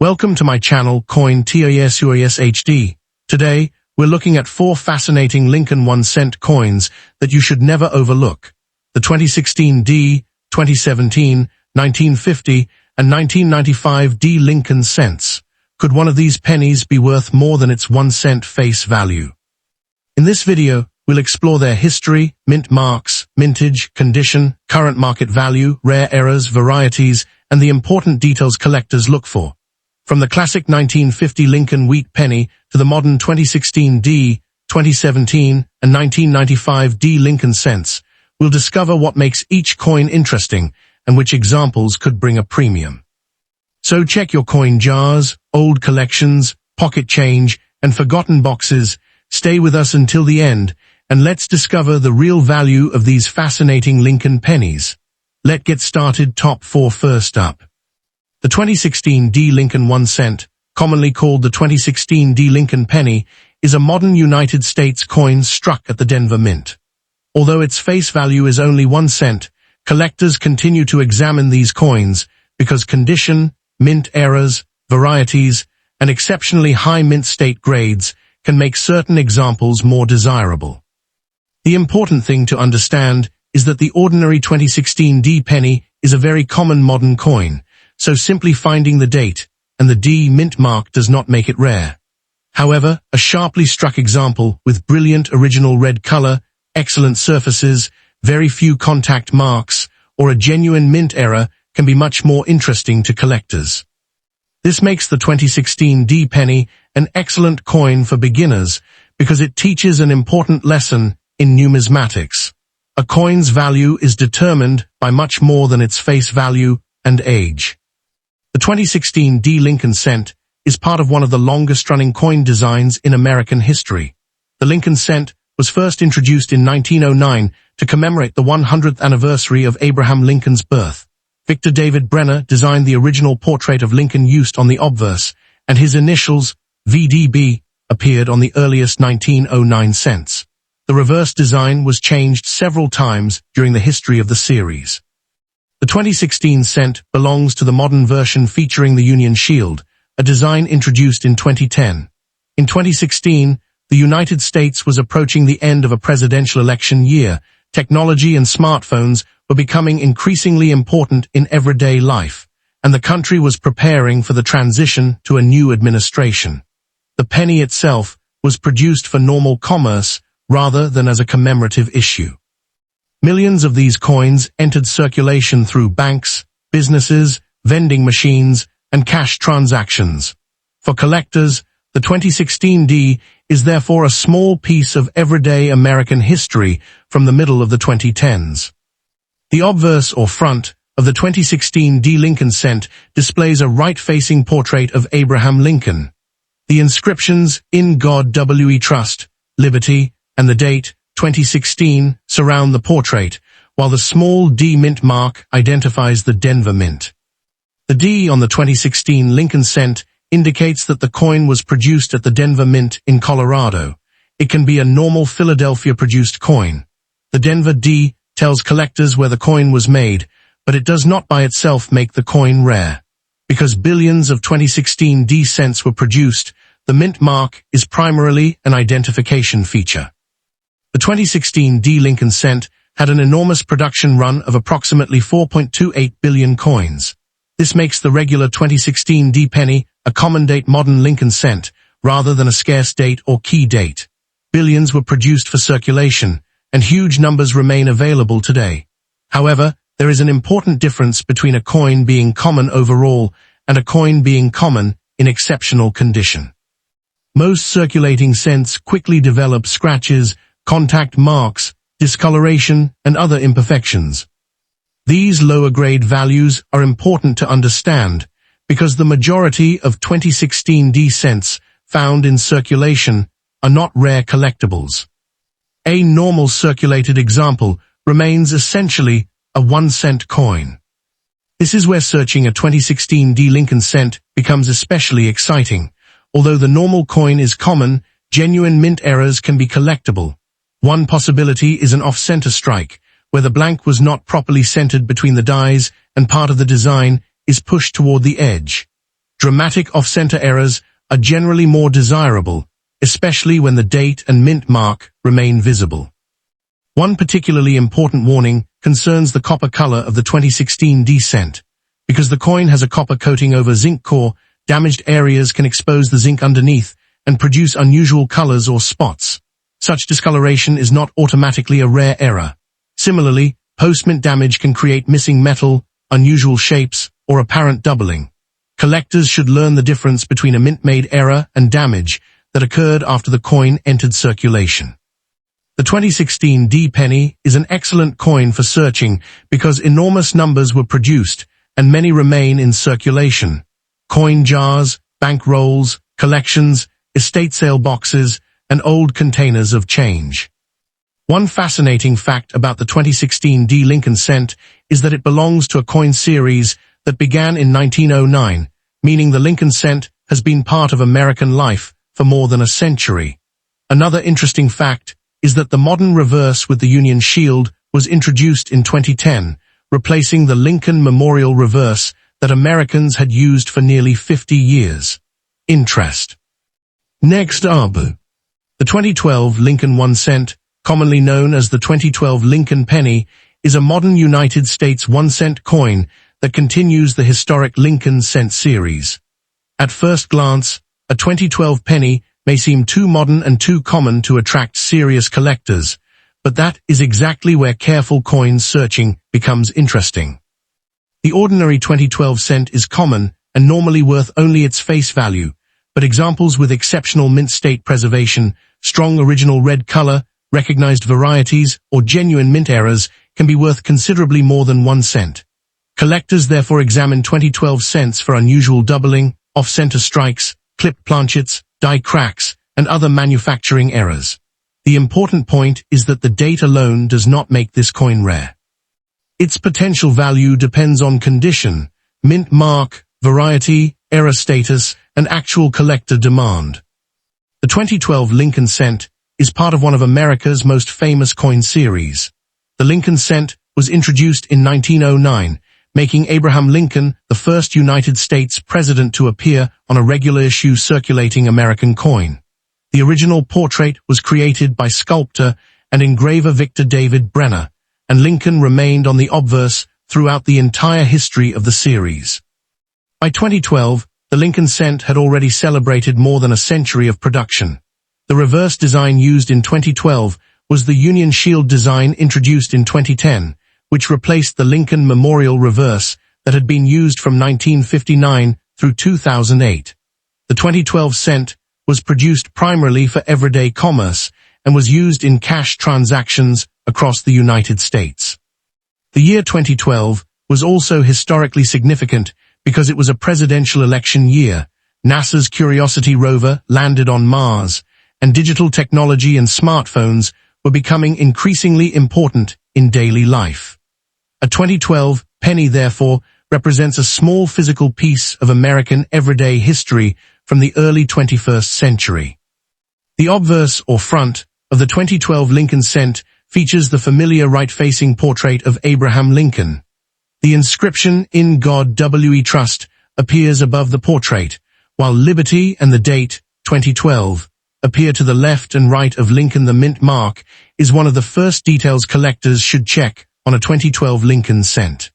Welcome to my channel Coin TOS HD. Today, we're looking at 4 fascinating Lincoln 1-cent coins that you should never overlook. The 2016 D, 2017, 1950, and 1995 D Lincoln cents. Could one of these pennies be worth more than its 1-cent face value? In this video, we'll explore their history, mint marks, mintage, condition, current market value, rare errors, varieties, and the important details collectors look for. From the classic 1950 Lincoln wheat penny to the modern 2016 D, 2017, and 1995 D Lincoln cents, we'll discover what makes each coin interesting and which examples could bring a premium. So check your coin jars, old collections, pocket change, and forgotten boxes. Stay with us until the end, and let's discover the real value of these fascinating Lincoln pennies. Let's get started. Top 4 first up. The 2016 D Lincoln 1-cent, commonly called the 2016 D Lincoln penny, is a modern United States coin struck at the Denver Mint. Although its face value is only 1 cent, collectors continue to examine these coins because condition, mint errors, varieties, and exceptionally high mint state grades can make certain examples more desirable. The important thing to understand is that the ordinary 2016 D penny is a very common modern coin, so simply finding the date and the D mint mark does not make it rare. However, a sharply struck example with brilliant original red color, excellent surfaces, very few contact marks, or a genuine mint error can be much more interesting to collectors. This makes the 2016 D penny an excellent coin for beginners because it teaches an important lesson in numismatics. A coin's value is determined by much more than its face value and age. The 2016 D Lincoln cent is part of one of the longest-running coin designs in American history. The Lincoln cent was first introduced in 1909 to commemorate the 100th anniversary of Abraham Lincoln's birth. Victor David Brenner designed the original portrait of Lincoln used on the obverse, and his initials, VDB, appeared on the earliest 1909 cents. The reverse design was changed several times during the history of the series. The 2016 cent belongs to the modern version featuring the Union Shield, a design introduced in 2010. In 2016, the United States was approaching the end of a presidential election year. Technology and smartphones were becoming increasingly important in everyday life, and the country was preparing for the transition to a new administration. The penny itself was produced for normal commerce rather than as a commemorative issue. Millions of these coins entered circulation through banks, businesses, vending machines, and cash transactions. For collectors, the 2016 D is therefore a small piece of everyday American history from the middle of the 2010s. The obverse or front of the 2016 D Lincoln cent displays a right-facing portrait of Abraham Lincoln. The inscriptions, "In God We Trust," "Liberty," and the date, 2016, surround the portrait, while the small D mint mark identifies the Denver Mint. The D on the 2016 Lincoln cent indicates that the coin was produced at the Denver Mint in Colorado. It can be a normal Philadelphia-produced coin. The Denver D tells collectors where the coin was made, but it does not by itself make the coin rare. Because billions of 2016 D cents were produced, the mint mark is primarily an identification feature. The 2016 D Lincoln cent had an enormous production run of approximately 4.28 billion coins. This makes the regular 2016 D penny a common-date modern Lincoln cent, rather than a scarce date or key date. Billions were produced for circulation, and huge numbers remain available today. However, there is an important difference between a coin being common overall and a coin being common in exceptional condition. Most circulating cents quickly develop scratches, contact marks, discoloration, and other imperfections. These lower-grade values are important to understand because the majority of 2016 D cents found in circulation are not rare collectibles. A normal circulated example remains essentially a 1-cent coin. This is where searching a 2016 D Lincoln cent becomes especially exciting. Although the normal coin is common, genuine mint errors can be collectible. One possibility is an off-center strike, where the blank was not properly centered between the dies and part of the design is pushed toward the edge. Dramatic off-center errors are generally more desirable, especially when the date and mint mark remain visible. One particularly important warning concerns the copper color of the 2016 D cent. Because the coin has a copper coating over zinc core, damaged areas can expose the zinc underneath and produce unusual colors or spots. Such discoloration is not automatically a rare error. Similarly, post-mint damage can create missing metal, unusual shapes, or apparent doubling. Collectors should learn the difference between a mint-made error and damage that occurred after the coin entered circulation. The 2016 D penny is an excellent coin for searching because enormous numbers were produced and many remain in circulation. Coin jars, bank rolls, collections, estate sale boxes, and old containers of change. One fascinating fact about the 2016 D Lincoln cent is that it belongs to a coin series that began in 1909, meaning the Lincoln cent has been part of American life for more than a century. Another interesting fact is that the modern reverse with the Union Shield was introduced in 2010, replacing the Lincoln Memorial reverse that Americans had used for nearly 50 years. Interest. Next up, the 2012 Lincoln 1 cent, commonly known as the 2012 Lincoln penny, is a modern United States 1-cent coin that continues the historic Lincoln cent series. At first glance, a 2012 penny may seem too modern and too common to attract serious collectors, but that is exactly where careful coin searching becomes interesting. The ordinary 2012 cent is common and normally worth only its face value, but examples with exceptional mint state preservation, strong original red color, recognized varieties, or genuine mint errors can be worth considerably more than 1 cent. Collectors therefore examine 2012 cents for unusual doubling, off-center strikes, clipped planchets, die cracks, and other manufacturing errors. The important point is that the date alone does not make this coin rare. Its potential value depends on condition, mint mark, variety, error status, and actual collector demand. The 2012 Lincoln cent is part of one of America's most famous coin series. The Lincoln cent was introduced in 1909, making Abraham Lincoln the first United States president to appear on a regular issue circulating American coin. The original portrait was created by sculptor and engraver Victor David Brenner, and Lincoln remained on the obverse throughout the entire history of the series. By 2012, the Lincoln cent had already celebrated more than a century of production. The reverse design used in 2012 was the Union Shield design introduced in 2010, which replaced the Lincoln Memorial reverse that had been used from 1959 through 2008. The 2012 cent was produced primarily for everyday commerce and was used in cash transactions across the United States. The year 2012 was also historically significant because it was a presidential election year. NASA's Curiosity rover landed on Mars, and digital technology and smartphones were becoming increasingly important in daily life. A 2012 penny, therefore, represents a small physical piece of American everyday history from the early 21st century. The obverse, or front, of the 2012 Lincoln cent features the familiar right-facing portrait of Abraham Lincoln. The inscription, "In God We Trust," appears above the portrait, while Liberty and the date, 2012, appear to the left and right of Lincoln. The mint mark is one of the first details collectors should check on a 2012 Lincoln cent.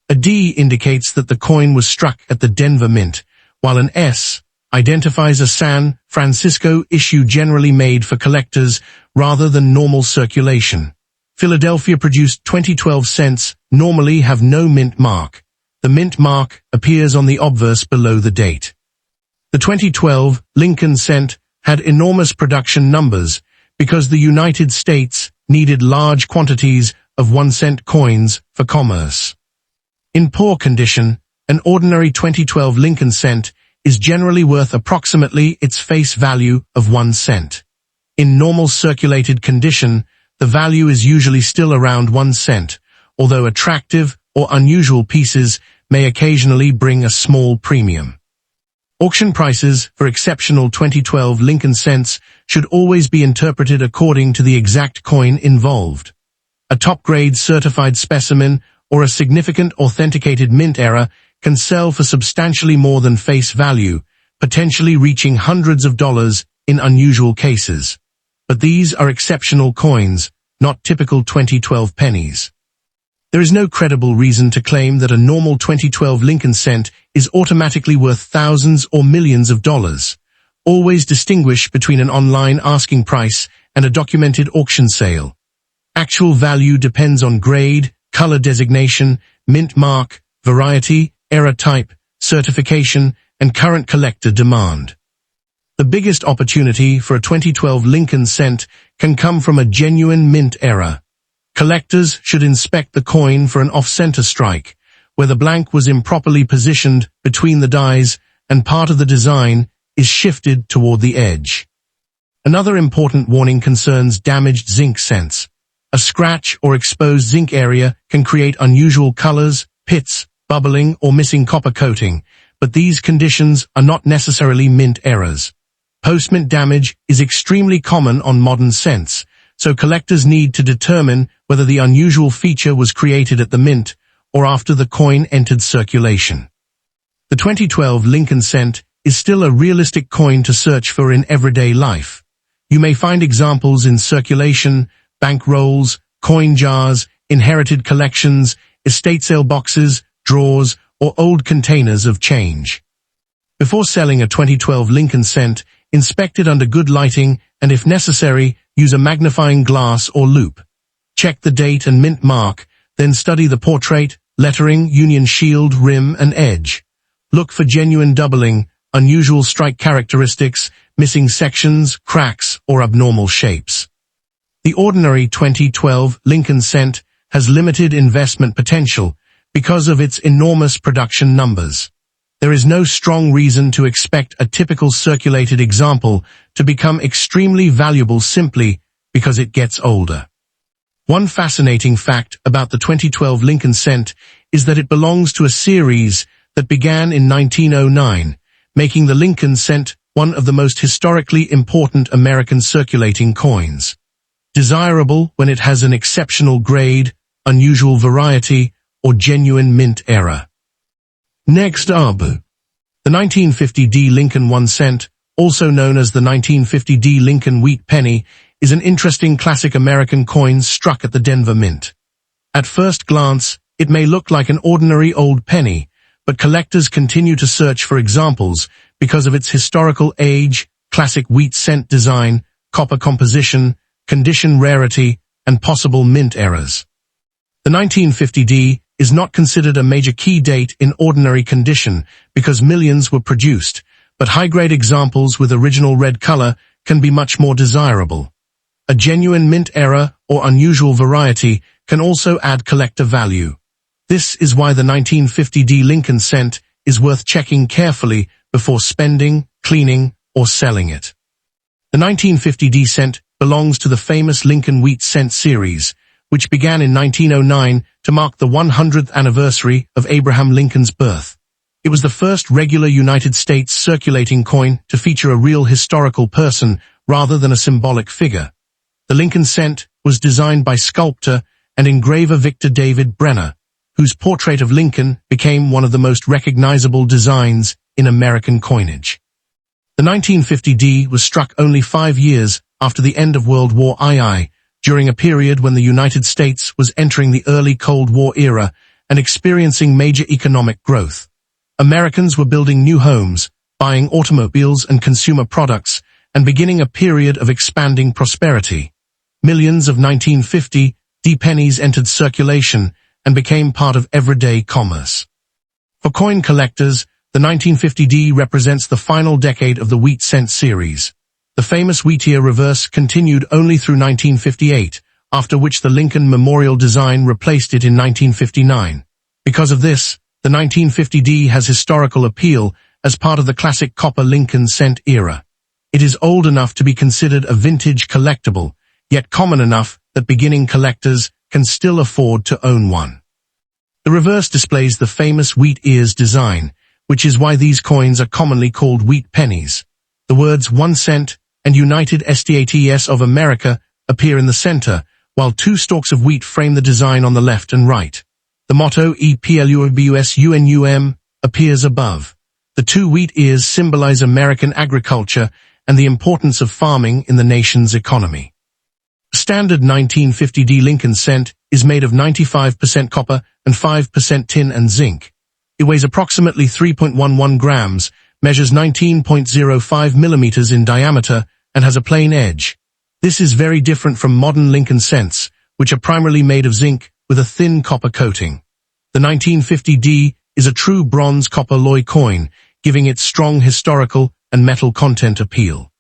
A D indicates that the coin was struck at the Denver Mint, while an S identifies a San Francisco issue generally made for collectors rather than normal circulation. Philadelphia-produced 2012 cents normally have no mint mark. The mint mark appears on the obverse below the date. The 2012 Lincoln cent had enormous production numbers because the United States needed large quantities of 1-cent coins for commerce. In poor condition, an ordinary 2012 Lincoln cent is generally worth approximately its face value of 1 cent. In normal circulated condition, the value is usually still around 1 cent, although attractive or unusual pieces may occasionally bring a small premium. Auction prices for exceptional 2012 Lincoln cents should always be interpreted according to the exact coin involved. A top-grade certified specimen or a significant authenticated mint error can sell for substantially more than face value, potentially reaching hundreds of dollars in unusual cases. But these are exceptional coins, not typical 2012 pennies. There is no credible reason to claim that a normal 2012 Lincoln cent is automatically worth thousands or millions of dollars. Always distinguish between an online asking price and a documented auction sale. Actual value depends on grade, color designation, mint mark, variety, era type, certification, and current collector demand. The biggest opportunity for a 2012 Lincoln cent can come from a genuine mint error. Collectors should inspect the coin for an off-center strike, where the blank was improperly positioned between the dies and part of the design is shifted toward the edge. Another important warning concerns damaged zinc cents. A scratch or exposed zinc area can create unusual colors, pits, bubbling, or missing copper coating, but these conditions are not necessarily mint errors. Post-mint damage is extremely common on modern cents, so collectors need to determine whether the unusual feature was created at the mint or after the coin entered circulation. The 2012 Lincoln cent is still a realistic coin to search for in everyday life. You may find examples in circulation, bank rolls, coin jars, inherited collections, estate sale boxes, drawers, or old containers of change. Before selling a 2012 Lincoln cent, inspect it under good lighting and, if necessary, use a magnifying glass or loupe. Check the date and mint mark, then study the portrait, lettering, union shield, rim, and edge. Look for genuine doubling, unusual strike characteristics, missing sections, cracks, or abnormal shapes. The ordinary 2012 Lincoln cent has limited investment potential because of its enormous production numbers. There is no strong reason to expect a typical circulated example to become extremely valuable simply because it gets older. One fascinating fact about the 2012 Lincoln cent is that it belongs to a series that began in 1909, making the Lincoln cent one of the most historically important American circulating coins. Desirable when it has an exceptional grade, unusual variety, or genuine mint error. Next up, the 1950D Lincoln 1 cent, also known as the 1950D Lincoln wheat penny, is an interesting classic American coin struck at the Denver Mint. At first glance, it may look like an ordinary old penny, but collectors continue to search for examples because of its historical age, classic wheat cent design, copper composition, condition rarity, and possible mint errors. The 1950D is not considered a major key date in ordinary condition because millions were produced, but high-grade examples with original red color can be much more desirable. A genuine mint error or unusual variety can also add collector value. This is why the 1950D Lincoln cent is worth checking carefully before spending, cleaning, or selling it. The 1950D cent belongs to the famous Lincoln wheat cent series, which began in 1909 to mark the 100th anniversary of Abraham Lincoln's birth. It was the first regular United States circulating coin to feature a real historical person rather than a symbolic figure. The Lincoln cent was designed by sculptor and engraver Victor David Brenner, whose portrait of Lincoln became one of the most recognizable designs in American coinage. The 1950D was struck only 5 years after the end of World War II, during a period when the United States was entering the early Cold War era and experiencing major economic growth. Americans were building new homes, buying automobiles and consumer products, and beginning a period of expanding prosperity. Millions of 1950D pennies entered circulation and became part of everyday commerce. For coin collectors, the 1950D represents the final decade of the wheat cent series. The famous wheat-ear reverse continued only through 1958, after which the Lincoln Memorial design replaced it in 1959. Because of this, the 1950D has historical appeal as part of the classic copper Lincoln cent era. It is old enough to be considered a vintage collectible, yet common enough that beginning collectors can still afford to own one. The reverse displays the famous wheat ears design, which is why these coins are commonly called wheat pennies. The words 1 cent and United States of America appear in the center, while 2 stalks of wheat frame the design on the left and right. The motto EPLUBUSUNUM appears above. The two wheat ears symbolize American agriculture and the importance of farming in the nation's economy. Standard 1950D Lincoln cent is made of 95% copper and 5% tin and zinc. It weighs approximately 3.11 grams, measures 19.05 millimeters in diameter, and has a plain edge. This is very different from modern Lincoln cents, which are primarily made of zinc with a thin copper coating. The 1950D is a true bronze copper alloy coin, giving it strong historical and metal content appeal.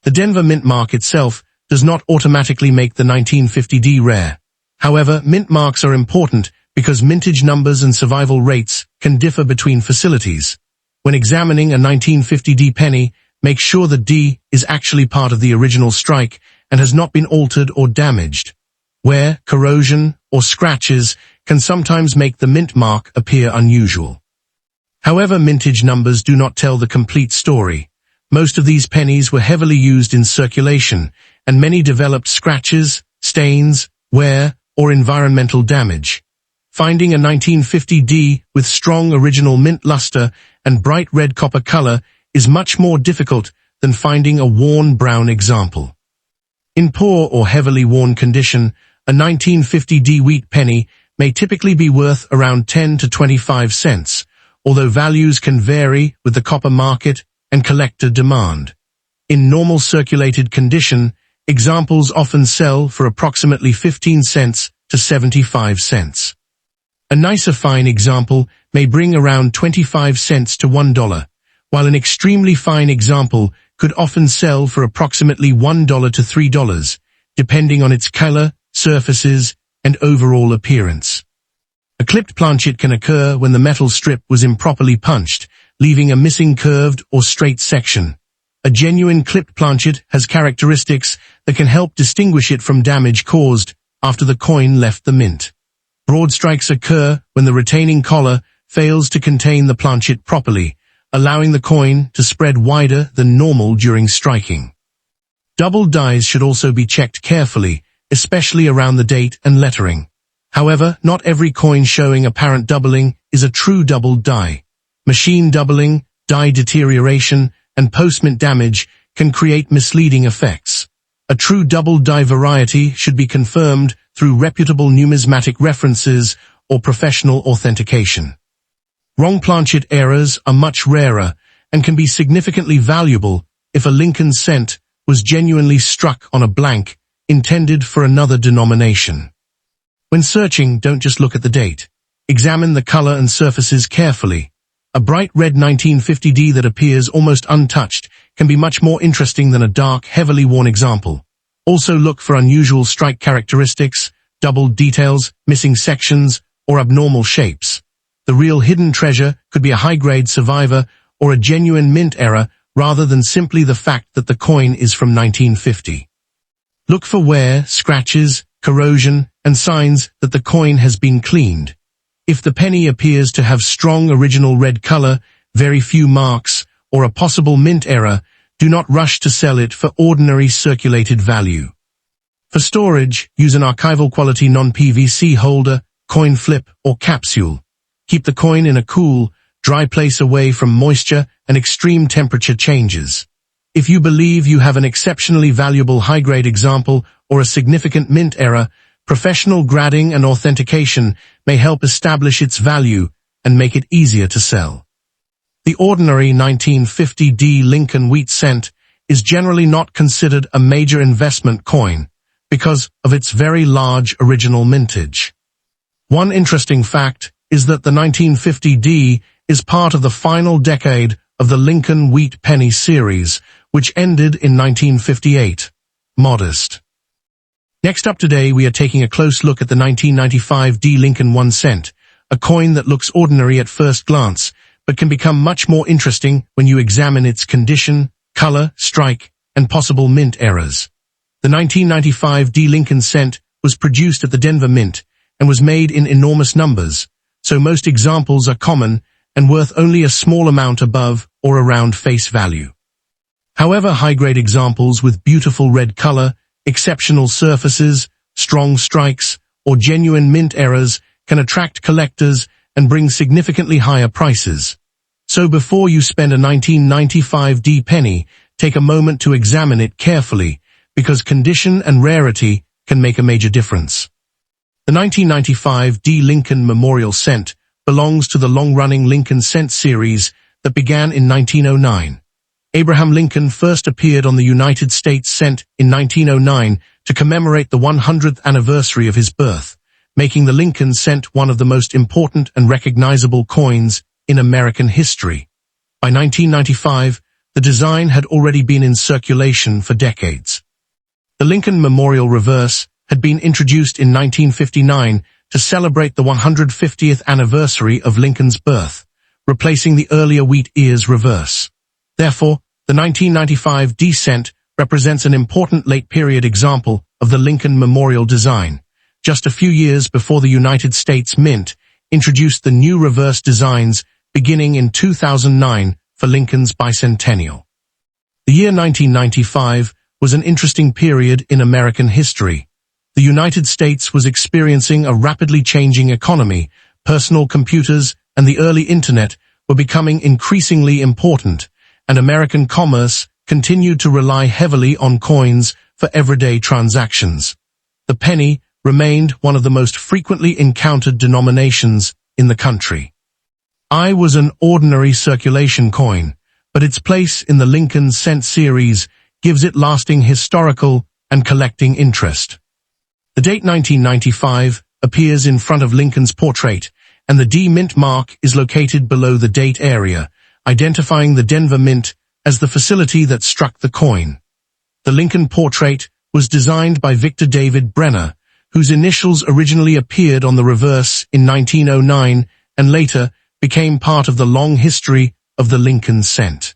The Denver mint mark itself does not automatically make the 1950D rare. However, mint marks are important because mintage numbers and survival rates can differ between facilities. When examining a 1950D penny, make sure the D is actually part of the original strike and has not been altered or damaged. Wear, corrosion, or scratches can sometimes make the mint mark appear unusual. However, mintage numbers do not tell the complete story. Most of these pennies were heavily used in circulation, and many developed scratches, stains, wear, or environmental damage. Finding a 1950D with strong original mint luster and bright red copper color is much more difficult than finding a worn brown example. In poor or heavily worn condition, a 1950D wheat penny may typically be worth around 10 to 25 cents, although values can vary with the copper market and collector demand. In normal circulated condition, examples often sell for approximately 15 cents to 75 cents. A nicer fine example may bring around 25 cents to $1, while an extremely fine example could often sell for approximately $1 to $3, depending on its color, surfaces, and overall appearance. A clipped planchet can occur when the metal strip was improperly punched, leaving a missing curved or straight section. A genuine clipped planchet has characteristics that can help distinguish it from damage caused after the coin left the mint. Broad strikes occur when the retaining collar fails to contain the planchet properly, allowing the coin to spread wider than normal during striking. Double dies should also be checked carefully, especially around the date and lettering. However, not every coin showing apparent doubling is a true double die. Machine doubling, die deterioration, and post-mint damage can create misleading effects. A true double die variety should be confirmed through reputable numismatic references or professional authentication. Wrong planchet errors are much rarer and can be significantly valuable if a Lincoln cent was genuinely struck on a blank intended for another denomination. When searching, don't just look at the date. Examine the color and surfaces carefully. A bright red 1950D that appears almost untouched can be much more interesting than a dark, heavily worn example. Also look for unusual strike characteristics, doubled details, missing sections, or abnormal shapes. The real hidden treasure could be a high-grade survivor or a genuine mint error rather than simply the fact that the coin is from 1950. Look for wear, scratches, corrosion, and signs that the coin has been cleaned. If the penny appears to have strong original red color, very few marks, or a possible mint error, do not rush to sell it for ordinary circulated value. For storage, use an archival quality non-PVC holder, coin flip, or capsule. Keep the coin in a cool, dry place away from moisture and extreme temperature changes. If you believe you have an exceptionally valuable high-grade example or a significant mint error, professional grading and authentication may help establish its value and make it easier to sell. The ordinary 1950D Lincoln wheat cent is generally not considered a major investment coin because of its very large original mintage. One interesting fact is that the 1950D is part of the final decade of the Lincoln Wheat Penny series, which ended in 1958. Modest. Next up today, we are taking a close look at the 1995D Lincoln 1 cent, a coin that looks ordinary at first glance, but can become much more interesting when you examine its condition, color, strike, and possible mint errors. The 1995D Lincoln cent was produced at the Denver Mint and was made in enormous numbers, so most examples are common and worth only a small amount above or around face value. However, high-grade examples with beautiful red color, exceptional surfaces, strong strikes, or genuine mint errors can attract collectors and bring significantly higher prices. So before you spend a 1995 D penny, take a moment to examine it carefully, because condition and rarity can make a major difference. The 1995 D Lincoln Memorial Cent belongs to the long-running Lincoln Cent series that began in 1909. Abraham Lincoln first appeared on the United States Cent in 1909 to commemorate the 100th anniversary of his birth, making the Lincoln Cent one of the most important and recognizable coins in American history. By 1995, the design had already been in circulation for decades. The Lincoln Memorial Reverse had been introduced in 1959 to celebrate the 150th anniversary of Lincoln's birth, replacing the earlier wheat ears reverse. Therefore, the 1995 D cent represents an important late-period example of the Lincoln Memorial design, just a few years before the United States Mint introduced the new reverse designs beginning in 2009 for Lincoln's bicentennial. The year 1995 was an interesting period in American history. The United States was experiencing a rapidly changing economy. Personal computers and the early internet were becoming increasingly important, and American commerce continued to rely heavily on coins for everyday transactions. The penny remained one of the most frequently encountered denominations in the country. I was an ordinary circulation coin, but its place in the Lincoln Cent series gives it lasting historical and collecting interest. The date 1995 appears in front of Lincoln's portrait, and the D Mint mark is located below the date area, identifying the Denver Mint as the facility that struck the coin. The Lincoln portrait was designed by Victor David Brenner, whose initials originally appeared on the reverse in 1909 and later became part of the long history of the Lincoln Cent.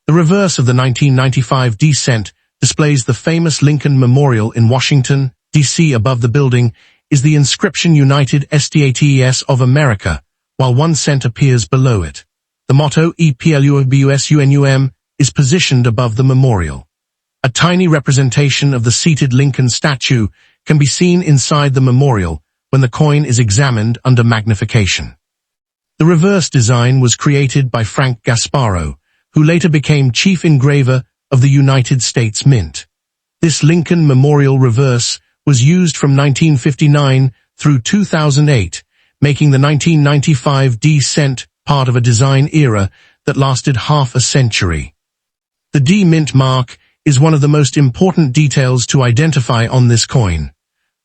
The reverse of the 1995 D cent displays the famous Lincoln Memorial in Washington, D.C. Above the building is the inscription United States of America, while 1 cent appears below it. The motto EPLUBUSUNUM is positioned above the memorial. A tiny representation of the seated Lincoln statue can be seen inside the memorial when the coin is examined under magnification. The reverse design was created by Frank Gasparo, who later became chief engraver of the United States Mint. This Lincoln Memorial reverse was used from 1959 through 2008, making the 1995 D cent part of a design era that lasted half a century. The D Mint mark is one of the most important details to identify on this coin.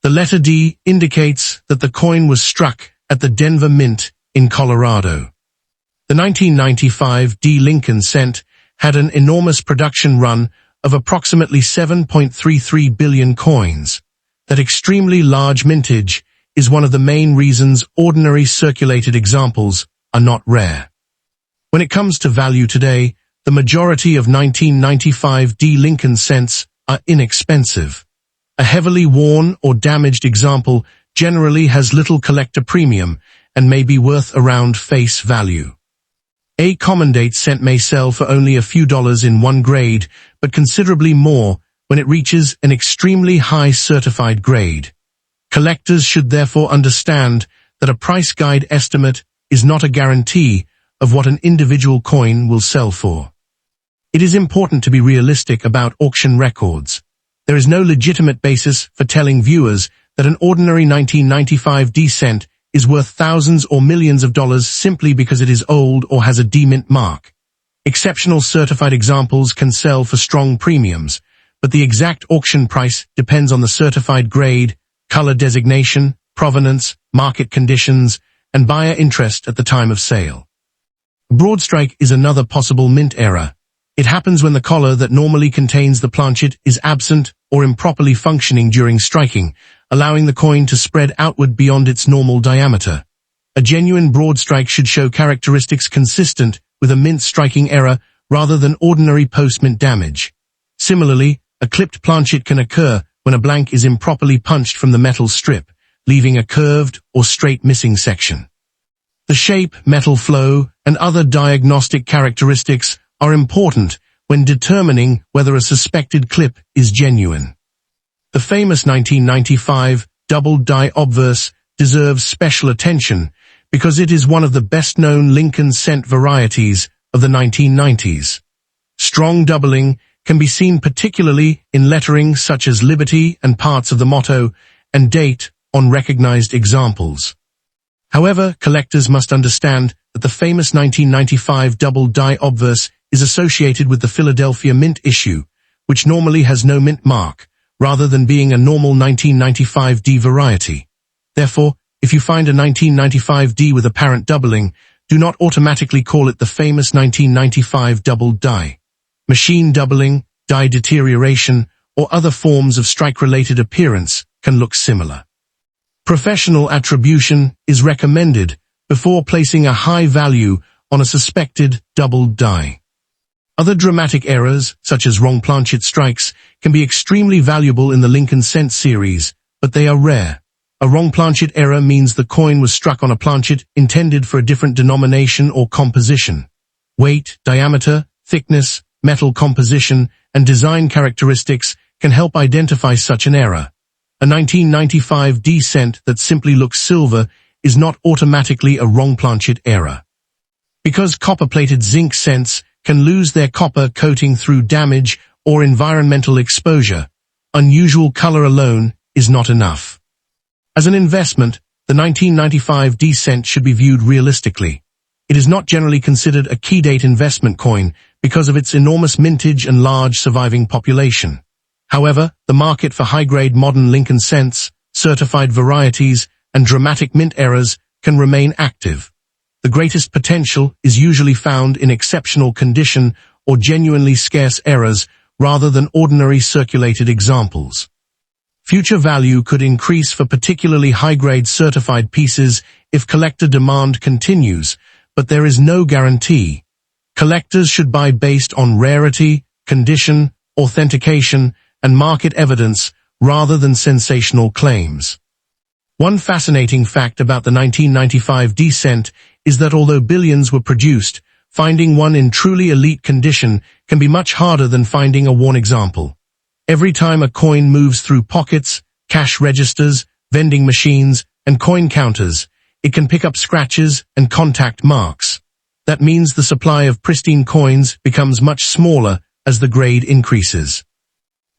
The letter D indicates that the coin was struck at the Denver Mint in Colorado. The 1995 D Lincoln Cent had an enormous production run of approximately 7.33 billion coins. That extremely large mintage is one of the main reasons ordinary circulated examples are not rare. When it comes to value today, the majority of 1995 D Lincoln cents are inexpensive. A heavily worn or damaged example generally has little collector premium and may be worth around face value. A common date cent may sell for only a few dollars in one grade, but considerably more when it reaches an extremely high certified grade. Collectors should therefore understand that a price guide estimate is not a guarantee of what an individual coin will sell for. It is important to be realistic about auction records. There is no legitimate basis for telling viewers that an ordinary 1995 D cent is worth thousands or millions of dollars simply because it is old or has a D Mint mark. Exceptional certified examples can sell for strong premiums, but the exact auction price depends on the certified grade, color designation, provenance, market conditions, and buyer interest at the time of sale. Broad strike is another possible mint error. It happens when the collar that normally contains the planchet is absent or improperly functioning during striking, allowing the coin to spread outward beyond its normal diameter. A genuine broad strike should show characteristics consistent with a mint striking error rather than ordinary post-mint damage. Similarly, a clipped planchet can occur when a blank is improperly punched from the metal strip, leaving a curved or straight missing section. The shape, metal flow, and other diagnostic characteristics are important when determining whether a suspected clip is genuine. The famous 1995 double die obverse deserves special attention because it is one of the best-known Lincoln cent varieties of the 1990s. Strong doubling can be seen particularly in lettering such as Liberty and parts of the motto and date on recognized examples. However, collectors must understand that the famous 1995 double die obverse is associated with the Philadelphia Mint issue, which normally has no mint mark, rather than being a normal 1995 D variety. Therefore, if you find a 1995 D with apparent doubling, do not automatically call it the famous 1995 double die. Machine doubling, die deterioration, or other forms of strike-related appearance can look similar. Professional attribution is recommended before placing a high value on a suspected double die. Other dramatic errors, such as wrong planchet strikes, can be extremely valuable in the Lincoln cent series, but they are rare. A wrong planchet error means the coin was struck on a planchet intended for a different denomination or composition. Weight, diameter, thickness, metal composition, and design characteristics can help identify such an error. A 1995 D cent that simply looks silver is not automatically a wrong planchet error. Because copper-plated zinc cents can lose their copper coating through damage or environmental exposure, unusual color alone is not enough. As an investment, the 1995 D cent should be viewed realistically. It is not generally considered a key date investment coin because of its enormous mintage and large surviving population. However, the market for high-grade modern Lincoln cents, certified varieties, and dramatic mint errors can remain active. The greatest potential is usually found in exceptional condition or genuinely scarce errors rather than ordinary circulated examples. Future value could increase for particularly high-grade certified pieces if collector demand continues, but there is no guarantee. Collectors should buy based on rarity, condition, authentication, and market evidence rather than sensational claims. One fascinating fact about the 1995 D cent is that although billions were produced, finding one in truly elite condition can be much harder than finding a worn example. Every time a coin moves through pockets, cash registers, vending machines, and coin counters, it can pick up scratches and contact marks. That means the supply of pristine coins becomes much smaller as the grade increases.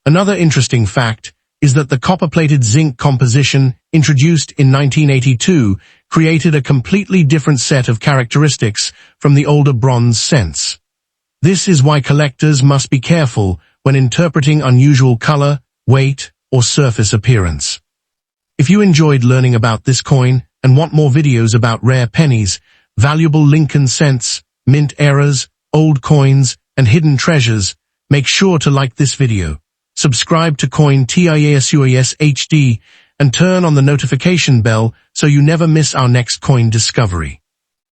Another interesting fact is that the copper-plated zinc composition introduced in 1982 created a completely different set of characteristics from the older bronze cents. This is why collectors must be careful when interpreting unusual color, weight, or surface appearance. If you enjoyed learning about this coin and want more videos about rare pennies, valuable Lincoln cents, mint errors, old coins, and hidden treasures, make sure to like this video. Subscribe to Pennies HD and turn on the notification bell so you never miss our next coin discovery.